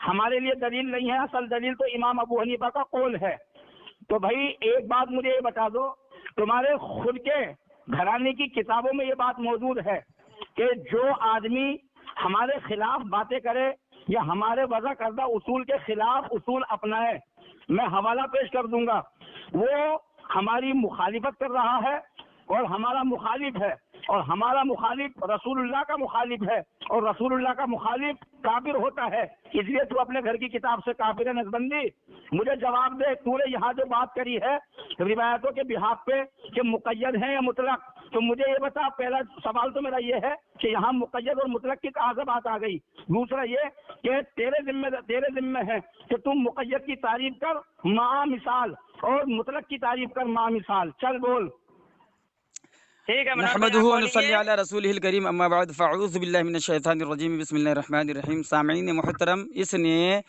ہمارے لیے دلیل نہیں ہے، اصل دلیل تو امام ابو حنیفہ کا قول ہے۔ تو بھائی ایک بات مجھے یہ بتا دو، تمہارے خود کے گھرانے کی کتابوں میں یہ بات موجود ہے کہ جو آدمی ہمارے خلاف باتیں کرے یا ہمارے وضع کردہ اصول کے خلاف اصول اپنائے، میں حوالہ پیش کر دوں گا، وہ ہماری مخالفت کر رہا ہے اور ہمارا مخالف ہے، اور ہمارا مخالف رسول اللہ کا مخالف ہے، اور رسول اللہ کا مخالف کافر ہوتا ہے۔ اس لیے تو اپنے گھر کی کتاب سے کافر ہے نسبندی، مجھے جواب دے، تو نے یہاں جو بات کری ہے روایتوں کے بحاف پہ کہ مقید ہے یا مطلق، تو مجھے یہ بتا، پہلا سوال تو میرا یہ ہے کہ یہاں مقید اور مطلق کی کہاں سے بات آ گئی؟ دوسرا یہ کہ تیرے ذمہ ہے کہ تم مقید کی تعریف کر مع مثال اور مطلق کی تعریف کر مع مثال، چل بول۔ ٹھیک ہے منور بھائی، نحمدہ آپ ونصلی بولیے۔ علی رسولہ الکریم، اما بعد فاعوذ باللہ من الشیطان الرجیم، بسم اللہ الرحمن الرحیم۔ سامعین محترم، اس نے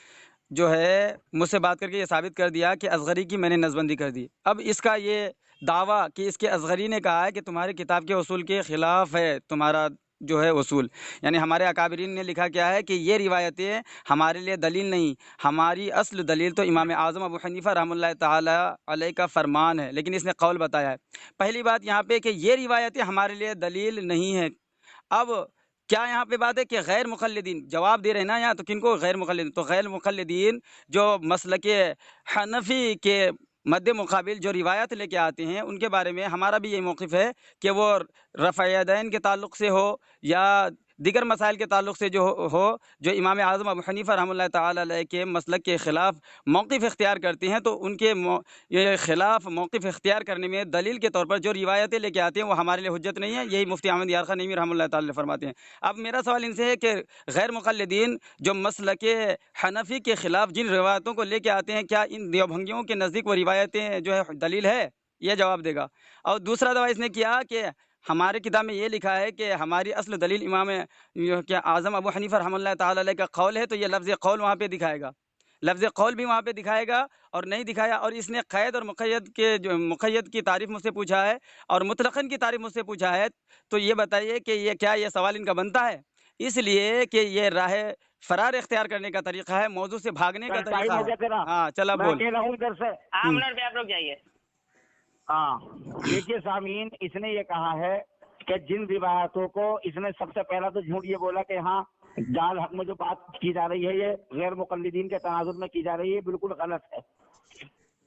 جو ہے مجھ سے بات کر کے یہ ثابت کر دیا کہ اصغری کی میں نے نسبندی کر دی۔ اب اس کا یہ دعویٰ کہ اس کے اصغری نے کہا ہے کہ تمہاری کتاب کے اصول کے خلاف ہے تمہارا جو ہے اصول، یعنی ہمارے اکابرین نے لکھا کیا ہے کہ یہ روایتیں ہمارے لیے دلیل نہیں، ہماری اصل دلیل تو امام اعظم ابو حنیفہ رحمۃ اللہ تعالی علیہ کا فرمان ہے، لیکن اس نے قول بتایا ہے۔ پہلی بات یہاں پہ کہ یہ روایتیں ہمارے لیے دلیل نہیں ہیں۔ اب کیا یہاں پہ بات ہے کہ غیر مقلدین جواب دے رہے ہیں نا یہاں، تو کن کو؟ غیر مقلدین۔ تو غیر مقلدین جو مسلک حنفی کے مد مقابل جو روایت لے کے آتے ہیں، ان کے بارے میں ہمارا بھی یہ موقف ہے کہ وہ رفع یدین کے تعلق سے ہو یا دیگر مسائل کے تعلق سے جو جو امام اعظم ابو حنیفہ رحمۃ اللہ تعالی علیہ کے مسلک کے خلاف موقف اختیار کرتے ہیں، تو ان کے یہ خلاف موقف اختیار کرنے میں دلیل کے طور پر جو روایتیں لے کے آتے ہیں وہ ہمارے لیے حجت نہیں ہے، یہی مفتی احمد یار خان نعیمی رحمۃ اللہ تعالی فرماتے ہیں۔ اب میرا سوال ان سے ہے کہ غیر مقلدین جو مسلک حنفی کے خلاف جن روایتوں کو لے کے آتے ہیں، کیا ان دیوبھنگیوں کے نزدیک وہ روایتیں جو ہے دلیل ہے؟ یہ جواب دے گا۔ اور دوسرا دعویٰ اس نے کیا کہ ہمارے کتاب میں یہ لکھا ہے کہ ہماری اصل دلیل امام اعظم ابو حنیفہ رحمۃ اللہ تعالی علیہ کا قول ہے، تو یہ لفظ قول وہاں پہ دکھائے گا، لفظ قول بھی وہاں پہ دکھائے گا، اور نہیں دکھایا۔ اور اس نے قید اور مقید کے جو مقید کی تعریف مجھ سے پوچھا ہے اور مطلقاً کی تعریف مجھ سے پوچھا ہے، تو یہ بتائیے کہ یہ کیا یہ سوال ان کا بنتا ہے؟ اس لیے کہ یہ راہ فرار اختیار کرنے کا طریقہ ہے، موضوع سے بھاگنے کا ٹائم طریقہ ہو گیا ہے۔ تیرا، ہاں چل اب میں بول۔ اکیلا ہوں ادھر سے۔ ہاں منور بھائی، آپ رک جائیے۔ ہاں دیکھیے سامعین، اس نے یہ کہا ہے کہ جن روایتوں کو اس نے سب سے پہلا تو جھوٹ یہ بولا کہ ہاں جال حق میں جو بات کی جا رہی ہے یہ غیر مقلدین کے تناظر میں کی جا رہی ہے، بالکل غلط ہے۔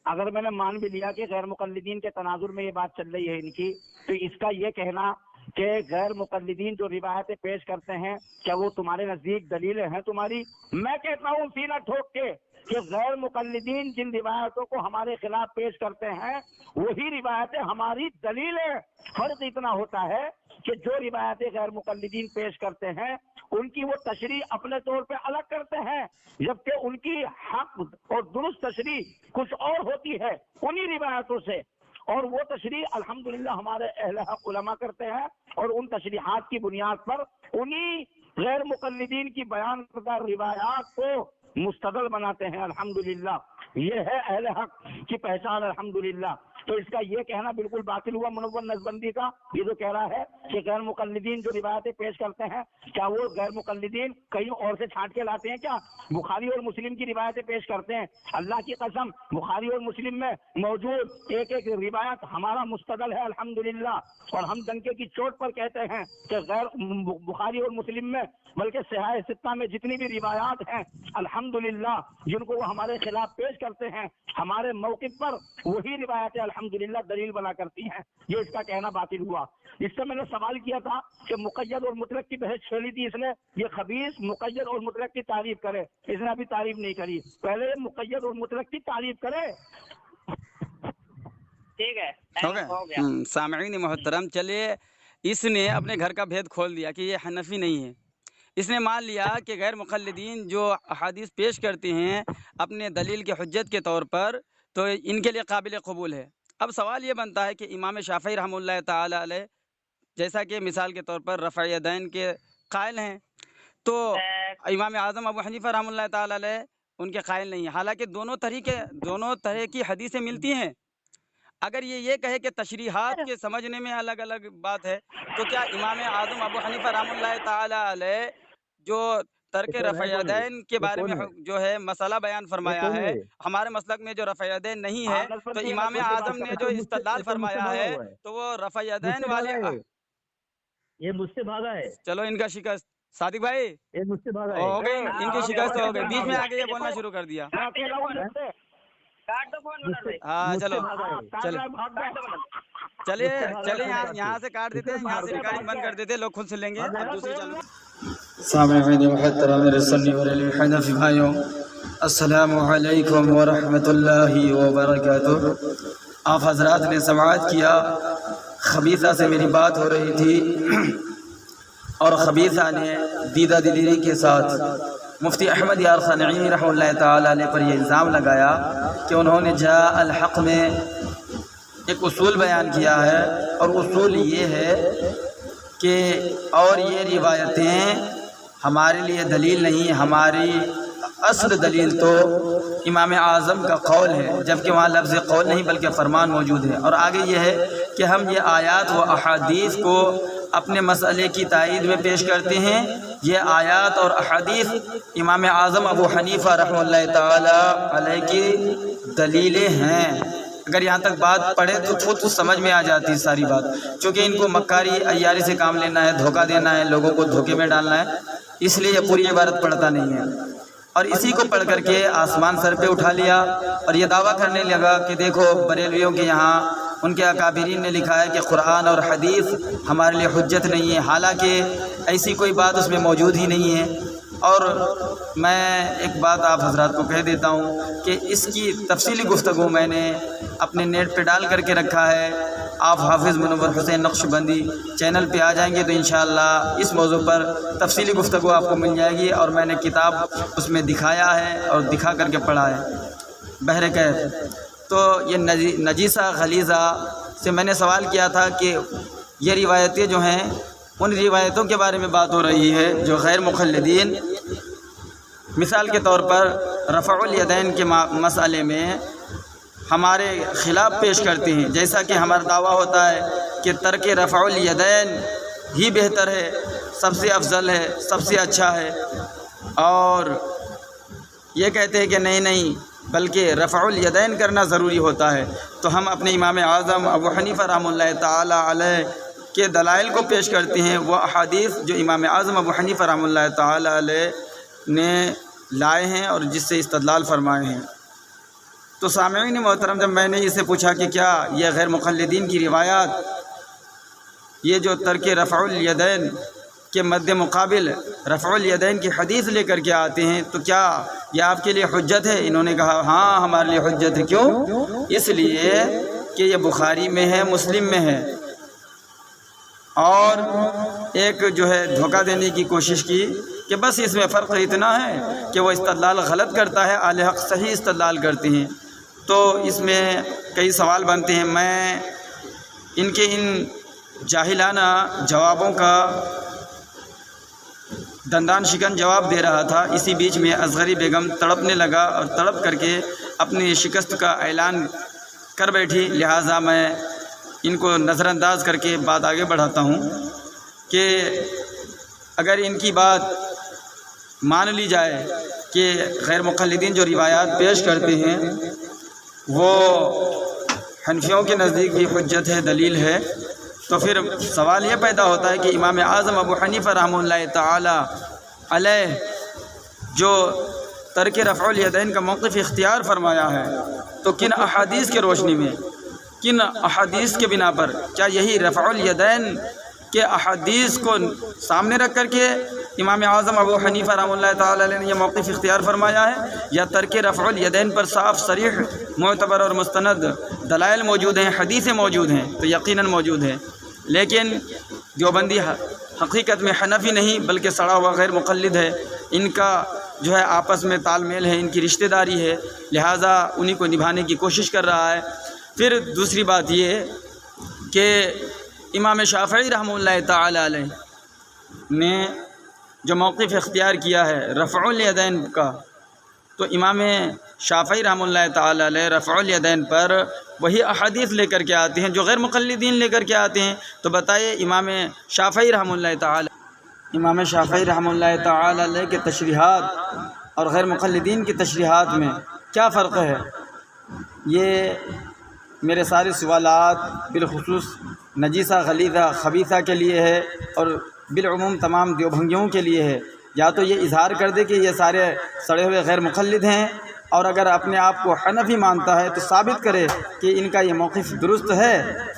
اگر میں نے مان بھی لیا کہ غیر مقلدین کے تناظر میں یہ بات چل رہی ہے ان کی، تو اس کا یہ کہنا کہ غیر مقلدین جو روایتیں پیش کرتے ہیں کیا وہ تمہارے نزدیک دلیلیں ہیں تمہاری؟ میں کہتا ہوں سینہ ٹھوک کے کہ غیر مقلدین جن روایتوں کو ہمارے خلاف پیش کرتے ہیں وہی روایتیں ہماری دلیل ہے۔ فرق اتنا ہوتا ہے کہ جو روایتیں غیر مقلدین پیش کرتے ہیں ان کی وہ تشریح اپنے طور پہ الگ کرتے ہیں، جبکہ ان کی حق اور درست تشریح کچھ اور ہوتی ہے انہی روایتوں سے، اور وہ تشریح الحمدللہ ہمارے اہل حق علماء کرتے ہیں، اور ان تشریحات کی بنیاد پر انہی غیر مقلدین کی بیان کردہ روایات کو مستدل بناتے ہیں۔ الحمدللہ یہ ہے اہل حق کی پہچان الحمدللہ۔ تو اس کا یہ کہنا بالکل باطل ہوا منور نسبندی کا، یہ جو کہہ رہا ہے کہ غیر مقلدین جو روایتیں پیش کرتے ہیں کیا وہ غیر مقلدین کہیں اور سے چھانٹ کے لاتے ہیں؟ کیا بخاری اور مسلم کی روایتیں پیش کرتے ہیں؟ اللہ کی قسم بخاری اور مسلم میں موجود ایک ایک روایت ہمارا مستدل ہے الحمدللہ، اور ہم ڈنکے کی چوٹ پر کہتے ہیں کہ غیر بخاری اور مسلم میں بلکہ صحیح ستہ میں جتنی بھی روایات ہیں الحمدللہ جن کو وہ ہمارے خلاف پیش کرتے ہیں ہمارے موقف پر وہی روایتیں الحمدللہ دلیل بنا کرتی ہیں۔ یہ اس کا کہنا باطل ہوا۔ اس سے میں نے سوال کیا تھا کہ مقید اور مطلق کی بحث چھیڑی تھی اس نے، یہ خبیث مقید اور مطلق کی تعریف کرے، اس نے ابھی تعریف نہیں کری، پہلے مقید اور مطلق کی تعریف کرے۔ ٹھیک ہے، ہو گیا۔ سامعین محترم، چلیے اس نے اپنے گھر کا بھید کھول دیا کہ یہ حنفی نہیں ہے۔ اس نے مان لیا کہ غیر مقلدین جو احادیث پیش کرتے ہیں اپنے دلیل کے حجت کے طور پر، تو ان کے لیے قابل قبول ہے۔ اب سوال یہ بنتا ہے کہ امام شافعی رحمۃ اللہ تعالی علیہ جیسا کہ مثال کے طور پر رفع یدین کے قائل ہیں، تو امام اعظم ابو حنیفہ رحمۃ اللہ تعالی علیہ ان کے قائل نہیں ہیں، حالانکہ دونوں طرح کی حدیثیں ملتی ہیں۔ اگر یہ کہے کہ تشریحات کے سمجھنے میں الگ الگ بات ہے، تو کیا امام اعظم ابو حنیفہ رحمۃ اللہ تعالی علیہ جو ترک کون ہے رفع کون ہے یدین کے یہ بارے کون میں ہے جو ہے مسئلہ بیان یہ فرمایا کون ہے ہے ہمارے مسلک میں جو رفع یدین نہیں ہے تو امام یہ اعظم نے جو استدلال تو مجھ سے فرمایا بھاگا ہے ہوا ہے تو وہ رفع مجھ یدین سے والے بھاگا ہے یہ مجھ سے بھاگا ہے چلو ان کا شکست صادق بھائی یہ مجھ سے بھاگا ہے ہو گئی ان کی شکست ہو گئی بیچ میں آ کے یہ بولنا دیکھو، شروع کر دیا میں اکیلا ہوں ہیں؟ مجھ سے کاٹ دو فون مجھ منر سے بھائی ہاں مجھ سے چلو بھاگا ہے چلے کاٹ دو منر۔ چلیے مجھ سے بھاگا چلیے ہے یہاں سے کاٹ دیتے ہیں یہاں سے ریکارڈنگ بند کر دیتے ہیں لوگ خود سے لیں گے بھاگا اب ہے؟ دوسری چالو سامعین محترم میرے سنی والے حنفی بھائیوں السلام علیکم ورحمۃ اللہ وبرکاتہ آپ حضرات نے سماعت کیا خبیثہ سے میری بات ہو رہی تھی اور خبیثہ نے دیدہ دلیری کے ساتھ مفتی احمد یار خانعی رحمہ اللہ تعالی علیہ پر یہ الزام لگایا کہ انہوں نے جاء الحق میں ایک اصول بیان کیا ہے اور اصول یہ ہے کہ اور یہ روایتیں ہمارے لیے دلیل نہیں، ہماری اصل دلیل تو امام اعظم کا قول ہے، جبکہ وہاں لفظ قول نہیں بلکہ فرمان موجود ہے۔ اور آگے یہ ہے کہ ہم یہ آیات و احادیث کو اپنے مسئلے کی تائید میں پیش کرتے ہیں۔ یہ آیات اور احادیث امام اعظم ابو حنیفہ رحمہ اللہ تعالی علیہ کی دلیلیں ہیں۔ اگر یہاں تک بات پڑھے تو خود سمجھ میں آ جاتی ہے ساری بات، چونکہ ان کو مکاری عیاری سے کام لینا ہے، دھوکہ دینا ہے، لوگوں کو دھوکے میں ڈالنا ہے، اس لیے یہ پوری عبارت پڑھتا نہیں ہے۔ اور اسی کو پڑھ کر کے آسمان سر پہ اٹھا لیا اور یہ دعویٰ کرنے لگا کہ دیکھو بریلویوں کے یہاں ان کے اکابرین نے لکھا ہے کہ قرآن اور حدیث ہمارے لیے حجت نہیں ہے، حالانکہ ایسی کوئی بات اس میں موجود ہی نہیں ہے۔ اور میں ایک بات آپ حضرات کو کہہ دیتا ہوں کہ اس کی تفصیلی گفتگو میں نے اپنے نیٹ پہ ڈال کر کے رکھا ہے، آپ حافظ منور حسین نقشبندی چینل پہ آ جائیں گے تو انشاءاللہ اس موضوع پر تفصیلی گفتگو آپ کو مل جائے گی، اور میں نے کتاب اس میں دکھایا ہے اور دکھا کر کے پڑھا ہے بہر کیف۔ تو یہ نجیسہ غلیظہ سے میں نے سوال کیا تھا کہ یہ روایتیں جو ہیں ان روایتوں کے بارے میں بات ہو رہی ہے جو غیر مقلدین مثال کے طور پر رفع الیدین کے مسئلے میں ہمارے خلاف پیش کرتے ہیں، جیسا کہ ہمارا دعویٰ ہوتا ہے کہ ترک رفع الیدین ہی بہتر ہے، سب سے افضل ہے، سب سے اچھا ہے، اور یہ کہتے ہیں کہ نہیں بلکہ رفع الیدین کرنا ضروری ہوتا ہے۔ تو ہم اپنے امام اعظم ابو حنیفہ رحمہ اللہ تعالی علیہ کے دلائل کو پیش کرتے ہیں، وہ احادیث جو امام اعظم ابو حنیفہ رحمہ اللہ تعالی علیہ نے لائے ہیں اور جس سے استدلال فرمائے ہیں۔ تو سامعین محترم، جب میں نے اسے پوچھا کہ کیا یہ غیر مقلدین کی روایات یہ جو ترک رفع الیدین کے مد مقابل رفع الیدین کی حدیث لے کر کے آتے ہیں تو کیا یہ آپ کے لیے حجت ہے؟ انہوں نے کہا ہاں ہمارے لیے حجت ہے۔ کیوں؟ اس لیے کہ یہ بخاری میں ہے، مسلم میں ہے، اور ایک جو ہے دھوکہ دینے کی کوشش کی کہ بس اس میں فرق اتنا ہے کہ وہ استدلال غلط کرتا ہے، اہل حق صحیح استدلال کرتے ہیں۔ تو اس میں کئی سوال بنتے ہیں، میں ان کے ان جاہلانہ جوابوں کا دندان شکن جواب دے رہا تھا، اسی بیچ میں اصغری بیگم تڑپنے لگا اور تڑپ کر کے اپنی شکست کا اعلان کر بیٹھی، لہٰذا میں ان کو نظر انداز کر کے بات آگے بڑھاتا ہوں کہ اگر ان کی بات مان لی جائے کہ غیر مقلدین جو روایات پیش کرتے ہیں وہ حنفیوں کے نزدیک بھی حجت ہے، دلیل ہے، تو پھر سوال یہ پیدا ہوتا ہے کہ امام اعظم ابو حنیفہ رحمہ اللہ تعالی علیہ جو ترک رفع الیدین کا موقف اختیار فرمایا ہے تو کن احادیث کے روشنی میں، کن احادیث کے بنا پر، کیا یہی رفع الیدین کے احادیث کو سامنے رکھ کر کے امام اعظم ابو حنیفہ رحمہ اللہ تعالی علیہ نے یہ موقف اختیار فرمایا ہے، یا ترک رفع الیدین پر صاف صریح معتبر اور مستند دلائل موجود ہیں، حدیثیں موجود ہیں؟ تو یقیناً موجود ہیں، لیکن دیوبندی حقیقت میں حنفی نہیں بلکہ سڑا ہوا غیر مقلد ہے، ان کا جو ہے آپس میں تال میل ہے، ان کی رشتہ داری ہے، لہٰذا انہی کو نبھانے کی کوشش کر رہا ہے۔ پھر دوسری بات یہ کہ امام شافعی رحمہ اللہ تعالی علیہ نے جو موقف اختیار کیا ہے رفع الیدین کا، تو امام شافعی رحمہ اللہ تعالی علیہ رفع الیدین پر وہی احادیث لے کر کے آتے ہیں جو غیر مقلدین لے کر کے آتے ہیں۔ تو بتائیے امام شافعی رحمہ اللہ تعالی امام شافعی رحمہ اللہ تعالی علیہ کے تشریحات اور غیر مقلدین کی تشریحات میں کیا فرق ہے؟ یہ میرے سارے سوالات بالخصوص نجیسہ غلیظہ خبیثہ کے لیے ہے اور بالعموم تمام دیوبھنگیوں کے لیے ہے۔ یا تو یہ اظہار کر دے کہ یہ سارے سڑے ہوئے غیر مقلد ہیں، اور اگر اپنے آپ کو حنفی مانتا ہے تو ثابت کرے کہ ان کا یہ موقف درست ہے۔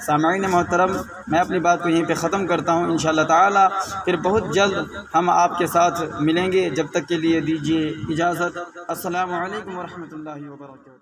سامعین محترم، میں اپنی بات کو یہیں پہ ختم کرتا ہوں انشاءاللہ تعالی، پھر بہت جلد ہم آپ کے ساتھ ملیں گے، جب تک کے لیے دیجیے اجازت۔ السلام علیکم ورحمۃ اللہ وبرکاتہ۔